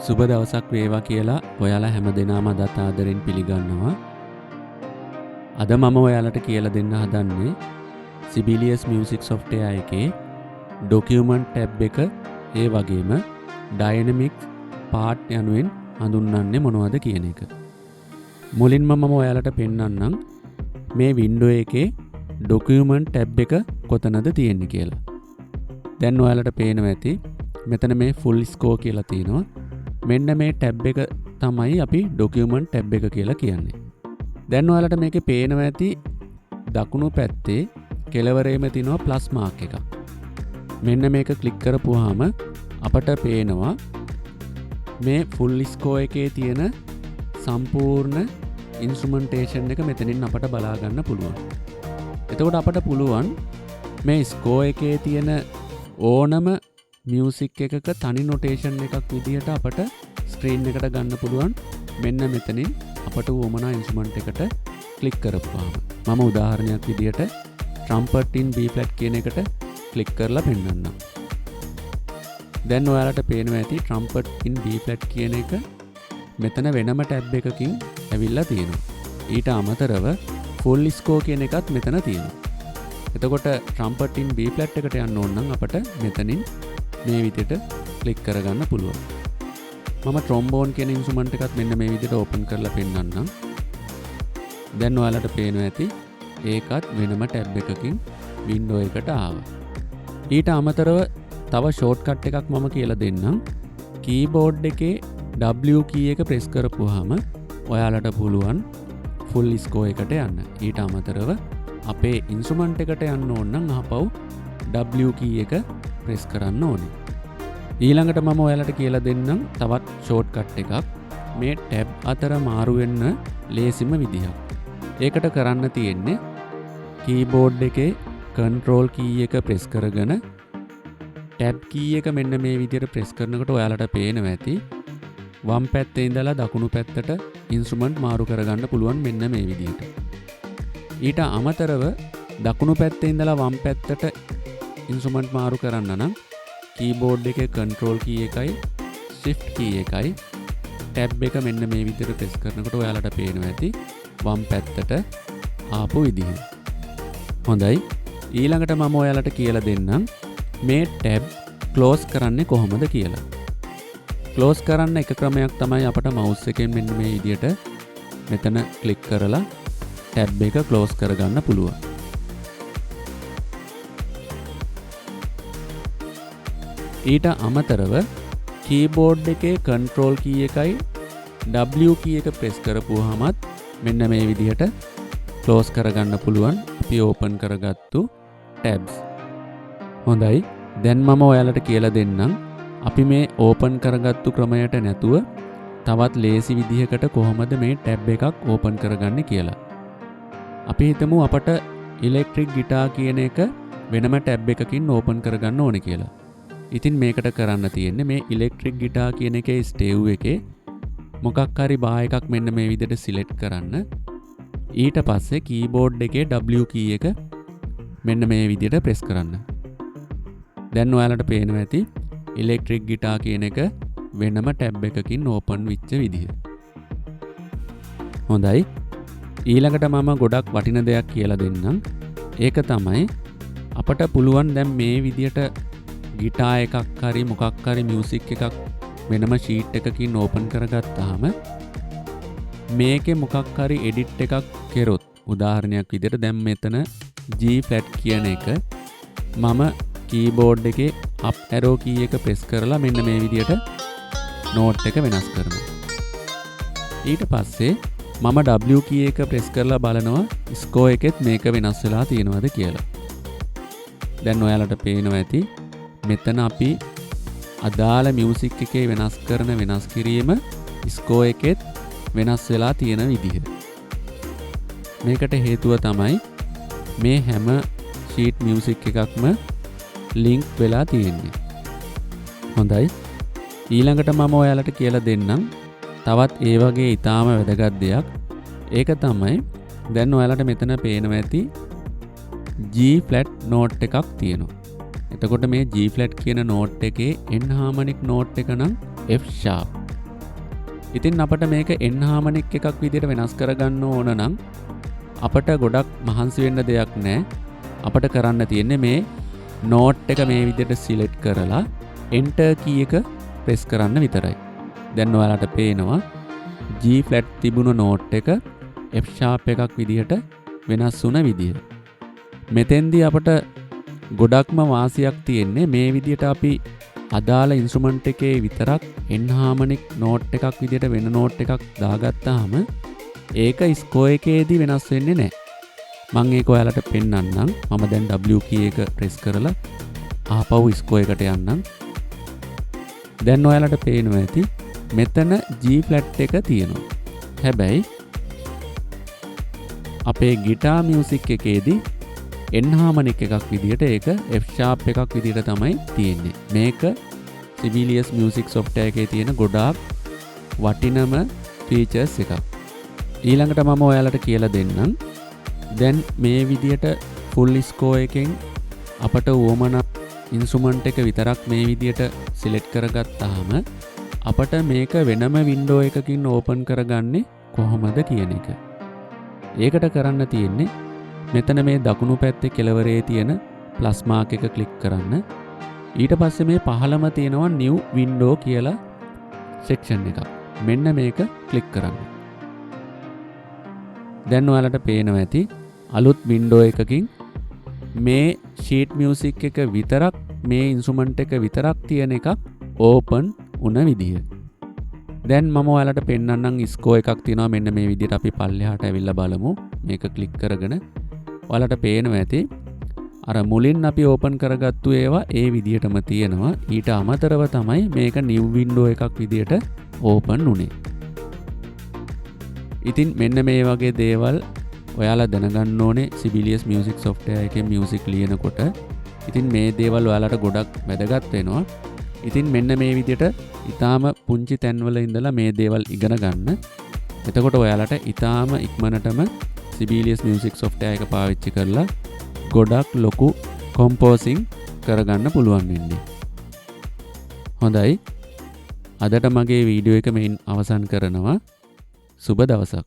සුබ දවසක් වේවා කියලා ඔයාලා හැමදෙනාම අදත් ආදරෙන් පිළිගන්නවා. අද මම ඔයාලට කියලා දෙන්න හදන්නේ Sibelius Music Software එකේ document tab එක ඒ වගේම dynamics part යනුවෙන් හඳුන්වන්නේ මොනවද කියන එක. මුලින්ම මම ඔයාලට පෙන්නන්නම් මේ window එකේ document tab එක කොතනද තියෙන්නේ කියලා. දැන් ඔයාලට පේනවා ඇති මෙතන මේ full score කියලා තියෙනවා. මෙන්න මේ tab එක තමයි අපි document tab එක කියලා කියන්නේ. දැන් ඔයාලට මේකේ පේනවා ඇති දකුණු පැත්තේ කෙළවරේම තියෙනවා plus mark එකක්. මෙන්න මේක ක්ලික් කරපුවාම අපට පේනවා මේ full score එකේ තියෙන සම්පූර්ණ instrumentation එක මෙතනින් අපට බලා ගන්න පුළුවන්. එතකොට අපට පුළුවන් මේ score එකේ තියෙන ඕනම මියුසික් එකක තනි නොටේෂන් එකක් විදිහට අපට ස්ක්‍රීන් එකට ගන්න පුළුවන්. මෙන්න මෙතනින් අපට වුමනා ඉන්ස්ට්‍රුමන්ට් එකට ක්ලික් කරපුවාම මම උදාහරණයක් විදිහට trumpet in B flat කියන එකට ක්ලික් කරලා පෙන්නන්නම්. දැන් ඔයාලට පේනවා ඇති trumpet in B flat කියන එක මෙතන වෙනම ටැබ් එකකින් ඇවිල්ලා තියෙනවා. ඊට අමතරව full score කියන එකත් මෙතන තියෙනවා. එතකොට trumpet in B flat එකට යන්න ඕන නම් අපට මෙතනින් මේ විදිහට ක්ලික් කරගන්න පුළුවන්. මම trombone කියන ඉන්ස්ට්‍රුමන්ට් එකත් මෙන්න මේ විදිහට ඕපන් කරලා පෙන්නන්නම්. දැන් ඔයාලට පේනවා ඇති ඒකත් වෙනම ටැබ් එකකින් වින්ඩෝ එකට ආවා. ඊට අමතරව තව ෂෝට්කට් එකක් මම කියලා දෙන්නම්. කීබෝඩ් එකේ W key එක ප්‍රෙස් කරපුවාම ඔයාලට පුළුවන් full score එකට යන්න. ඊට අමතරව අපේ ඉන්ස්ට්‍රුමන්ට් එකට යන්න ඕන නම් අහපව් W key එක ප්‍රෙස් කරන්න ඕනේ. ඊළඟට මම ඔයාලට කියලා දෙන්නම් තවත් ෂෝට්කට් එකක්. මේ ටැබ් අතර මාරු වෙන්න ලේසිම විදිහක්. ඒකට කරන්න තියෙන්නේ කීබෝඩ් එකේ control key එක ප්‍රෙස් කරගෙන ටැබ් key එක මෙන්න මේ විදිහට ප්‍රෙස් කරනකොට ඔයාලට පේනවා ඇති වම් පැත්තේ ඉඳලා දකුණු පැත්තට ඉන්ස්ට්‍රුමන්ට් මාරු කරගන්න පුළුවන් මෙන්න මේ විදිහට. ඊට අමතරව දකුණු පැත්තේ ඉඳලා වම් පැත්තට ඉන්ස්ට්‍රුමන්ට් මාරු කරන්න නම් කීබෝඩ් එකේ control key එකයි shift key එකයි ටැබ් එක මෙන්න මේ විදිහට ප්‍රෙස් කරනකොට ඔයාලට පේනවා ඇති වම් පැත්තට ආපු විදිහ. හොඳයි. ඊළඟට මම ඔයාලට කියලා දෙන්නම් මේ ටැබ් ක්ලෝස් කරන්නේ කොහොමද කියලා. ක්ලෝස් කරන්න එක ක්‍රමයක් තමයි අපට mouse එකෙන් මෙන්න මේ විදිහට මෙතන ක්ලික් කරලා ටැබ් එක ක්ලෝස් කරගන්න පුළුවන්. ඊට අමතරව කීබෝඩ් එකේ control key එකයි W key එක ප්‍රෙස් කරපුවාමත් මෙන්න මේ විදිහට ක්ලෝස් කරගන්න පුළුවන් අපි ඕපන් කරගත්තු tabs. හොඳයි. දැන් මම ඔයාලට කියලා දෙන්නම් අපි මේ ඕපන් කරගත්තු ක්‍රමයට නැතුව තවත් ලේසි විදිහකට කොහොමද මේ ටැබ් එකක් ඕපන් කරගන්නේ කියලා. අපි හිතමු අපට ඉලෙක්ට්‍රික් ගිටාර් කියන එක වෙනම ටැබ් එකකින් ඕපන් කරගන්න ඕනේ කියලා. ඉතින් මේකට කරන්න තියෙන්නේ මේ ඉලෙක්ට්‍රික් ගිටාර් කියන එකේ ස්ටේව් එකේ මොකක් හරි බා එකක් මෙන්න මේ විදිහට සිලෙක්ට් කරන්න. ඊට පස්සේ කීබෝඩ් එකේ W key එක මෙන්න මේ විදිහට ප්‍රෙස් කරන්න. දැන් ඔයාලට පේනවා ඇති ඉලෙක්ට්‍රික් ගිටාර් කියන එක වෙනම ටැබ් එකකින් ඕපන් වෙච්ච විදිහ. හොඳයි. ඊළඟට මම ගොඩක් වටින දෙයක් කියලා දෙන්නම්. ඒක තමයි අපට පුළුවන් දැන් මේ විදිහට ගිටාර් එකක් හරි මොකක් හරි මියුසික් එකක් වෙනම ෂීට් එකකින් ඕපන් කරගත්තාම මේකේ මොකක් හරි එඩිට් එකක් කරොත් උදාහරණයක් විදිහට දැන් මෙතන G flat කියන එක මම කීබෝඩ් එකේ up arrow key එක ප්‍රෙස් කරලා මෙන්න මේ විදිහට නෝට් එක වෙනස් කරනවා. ඊට පස්සේ මම W key එක ප්‍රෙස් කරලා බලනවා score එකෙත් මේක වෙනස් වෙලා තියෙනවද කියලා. දැන් ඔයාලට පේනවා ඇති මෙතන අපි අදාළ මියුසික් එකේ වෙනස් කරන වෙනස් කිරීම score එකෙත් වෙනස් වෙලා තියෙන විදිහ. මේකට හේතුව තමයි මේ හැම ෂීට් මියුසික් එකක්ම ලින්ක් වෙලා තියෙන්නේ. හොඳයි. ඊළඟට මම ඔයාලට කියලා දෙන්නම් තවත් ඒ වගේ ඊටාම වැදගත් දෙයක්. ඒක තමයි දැන් ඔයාලට මෙතන පේනවා ඇති G flat note එකක් තියෙනවා. එතකොට මේ G flat කියන note එකේ enharmonic note එක නම් F sharp. ඉතින් අපට මේක එන්හාමනික් එකක් විදිහට වෙනස් කරගන්න ඕන නම් අපට ගොඩක් මහන්සි වෙන්න දෙයක් නැහැ. අපට කරන්න තියෙන්නේ මේ නෝට් එක මේ විදිහට සිලෙක්ට් කරලා enter key එක press කරන්න විතරයි. දැන් ඔයාලට පේනවා G flat තිබුණු නෝට් එක F sharp එකක් විදිහට වෙනස් වුණ විදිය. මෙතෙන්දී අපට ගොඩක්ම වාසියක් තියෙන්නේ මේ විදිහට අපි අදාළ ඉන්ස්ට්‍රුමන්ට් එකේ විතරක් එන්හාමනික් නෝට් එකක් විදිහට වෙන නෝට් එකක් දාගත්තාම ඒක ස්කෝ එකේදී වෙනස් වෙන්නේ නැහැ. මම ඒක ඔයාලට පෙන්නන්නම්. මම දැන් W key එක press කරලා ආපහු ස්කෝ එකට යන්නම්. දැන් ඔයාලට පේනවා ඇති මෙතන G flat එක තියෙනවා. හැබැයි අපේ ගිටාර් මියුසික් එකේදී එන්හාමනික් එකක් විදිහට ඒක F sharp එකක් විදිහට තමයි තියෙන්නේ. මේක Sibelius music software එකේ තියෙන ගොඩාක් වටිනම features එකක්. ඊළඟට මම ඔයාලට කියලා දෙන්නම්. දැන් මේ විදිහට full score එකෙන් අපට වොමනා ඉන්ස්ට්‍රුමන්ට් එක විතරක් මේ විදිහට සිලෙක්ට් කරගත්තාම අපට මේක වෙනම වින්ඩෝ එකකින් ඕපන් කරගන්නේ කොහොමද කියන එක. ඒකට කරන්න තියෙන්නේ මෙතන මේ දකුණු පැත්තේ කෙළවරේ තියෙන ප්ලස් මාක් එක ක්ලික් කරන්න. ඊට පස්සේ මේ පහළම තියෙනවා new window කියලා section එකක්. මෙන්න මේක ක්ලික් කරන්න. දැන් ඔයාලට පේනවා ඇති අලුත් window එකකින් මේ sheet music එක විතරක් මේ instrument එක විතරක් තියෙන එකක් open වුණ විදිය. දැන් මම ඔයාලට පෙන්නන්නම් ස්කෝ එකක් තියෙනවා මෙන්න මේ විදිහට. අපි පල්ලෙහාට ඇවිල්ලා බලමු. මේක ක්ලික් කරගෙන ඔයාලට පේනවා ඇති අර මුලින් අපි ඕපන් කරගත්තු ඒවා ඒ විදිහටම තියෙනවා. ඊට අමතරව තමයි මේක new window එකක් විදිහට ඕපන් උනේ. ඉතින් මෙන්න මේ වගේ දේවල් ඔයාලා දැනගන්න ඕනේ Sibelius music software එකේ music ලියනකොට. ඉතින් මේ දේවල් ඔයාලට ගොඩක් වැදගත් වෙනවා. ඉතින් මෙන්න මේ විදිහට ඊටාම පුංචි තැන්වල ඉඳලා මේ දේවල් ඉගෙන ගන්න. එතකොට ඔයාලට ඊටාම ඉක්මනටම Sibelius music software එක පාවිච්චි කරලා ගොඩක් ලොකු composing කරගන්න පුළුවන් වෙන්නේ. හොඳයි. අදට මගේ වීඩියෝ එක මෙයින් අවසන් කරනවා. සුබ දවසක්.